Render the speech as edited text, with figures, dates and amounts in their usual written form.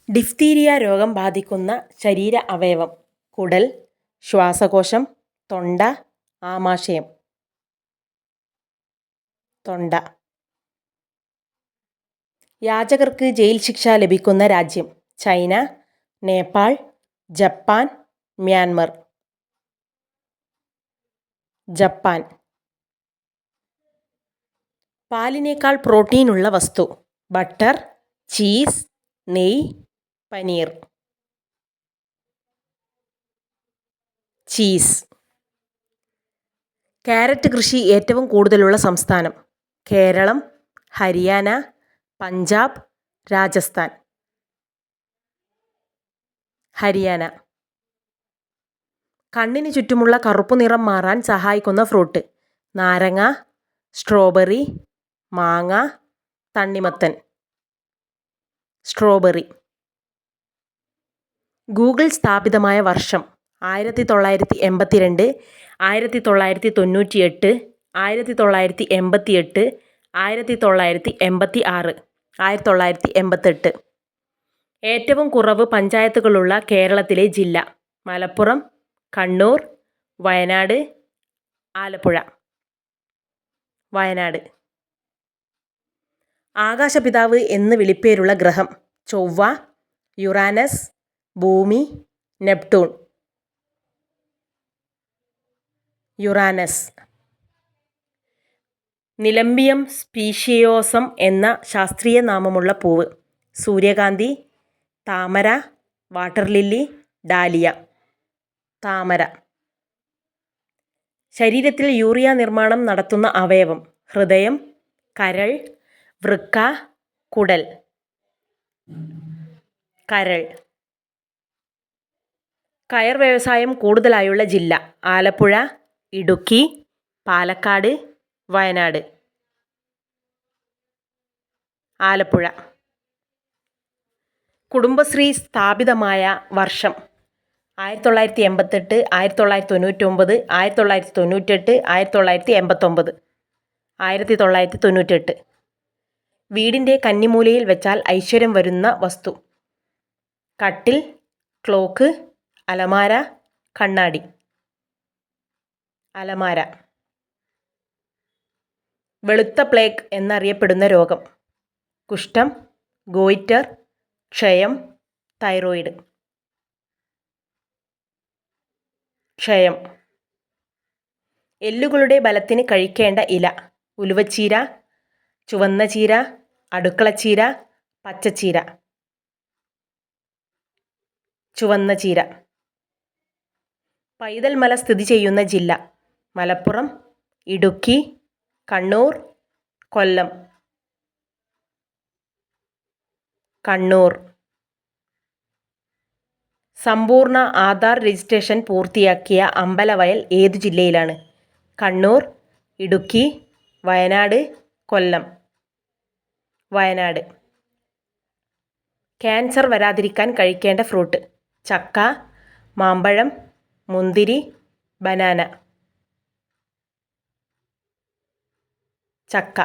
Diphtheria രോഗം ബാധിക്കുന്ന ശരീര അവയവം: കുടൽ, ശ്വാസകോശം, തൊണ്ട, ആമാശയം. തൊണ്ട. യാചകർക്ക് ജയിൽ ശിക്ഷ ലഭിക്കുന്ന രാജ്യം: China, Nepal, Japan, Myanmar. Japan. പാലിനേക്കാൾ പ്രോട്ടീനുള്ള വസ്തു: ബട്ടർ, ചീസ്, നെയ്യ്, പനീർ. ചീസ്. കാരറ്റ് കൃഷി ഏറ്റവും കൂടുതലുള്ള സംസ്ഥാനം: കേരളം, ഹരിയാന, പഞ്ചാബ്, രാജസ്ഥാൻ. ഹരിയാന. കണ്ണിന് ചുറ്റുമുള്ള കറുപ്പു നിറം മാറാൻ സഹായിക്കുന്ന ഫ്രൂട്ട്: നാരങ്ങ, സ്ട്രോബെറി, മാങ്ങ, തണ്ണിമത്തൻ. സ്ട്രോബെറി. ഗൂഗിൾ സ്ഥാപിതമായ വർഷം: 1982, 1998, 1988, 1986, 1988. ഏറ്റവും കുറവ് പഞ്ചായത്തുകളുള്ള കേരളത്തിലെ ജില്ല: മലപ്പുറം, കണ്ണൂർ, വയനാട്, ആലപ്പുഴ. വയനാട്. ആകാശപിതാവ് എന്ന് വിളിപ്പേരുള്ള ഗ്രഹം: ചൊവ്വ, യുറാനസ്, ഭൂമി, നെപ്റ്റൂൺ. യുറാനസ്. നിലംബിയം സ്പീഷിയോസം എന്ന ശാസ്ത്രീയ നാമമുള്ള പൂവ്: സൂര്യകാന്തി, താമര, വാട്ടർ ലില്ലി, ഡാലിയ. താമര. ശരീരത്തിൽ യൂറിയ നിർമ്മാണം നടത്തുന്ന അവയവം: ഹൃദയം, കരൾ, വൃക്ക, കുടൽ. കരൾ. കയർ വ്യവസായം കൂടുതലായുള്ള ജില്ല: ആലപ്പുഴ, ഇടുക്കി, പാലക്കാട്, വയനാട്. ആലപ്പുഴ. കുടുംബശ്രീ സ്ഥാപിതമായ വർഷം: 1988, 1999, 1998, 1989. 1998. വീടിൻ്റെ കന്നിമൂലയിൽ വെച്ചാൽ ഐശ്വര്യം വരുന്ന വസ്തു: കട്ടിൽ, ക്ലോക്ക്, അലമാര, കണ്ണാടി. അലമാര. വെളുത്ത പ്ലേഗ് എന്നറിയപ്പെടുന്ന രോഗം: കുഷ്ഠം, ഗോയിറ്റർ, ക്ഷയം, തൈറോയിഡ്. ക്ഷയം. എല്ലുകളുടെ ബലത്തിന് കഴിക്കേണ്ട ഇല: ഉലുവച്ചീര, ചുവന്ന ചീര, അടുക്കളച്ചീര, പച്ചച്ചീര. ചുവന്ന ചീര. പൈതൽ മല സ്ഥിതി ചെയ്യുന്ന ജില്ല: മലപ്പുറം, ഇടുക്കി, കണ്ണൂർ, കൊല്ലം. കണ്ണൂർ. സമ്പൂർണ്ണ ആധാർ രജിസ്ട്രേഷൻ പൂർത്തിയാക്കിയ അമ്പലവയൽ ഏതു ജില്ലയിലാണ്? കണ്ണൂർ, ഇടുക്കി, വയനാട്, കൊല്ലം. വയനാട്. ക്യാൻസർ വരാതിരിക്കാൻ കഴിക്കേണ്ട ഫ്രൂട്ട്: ചക്ക, മാമ്പഴം, മുന്തിരി, ബനാന. ചക്ക.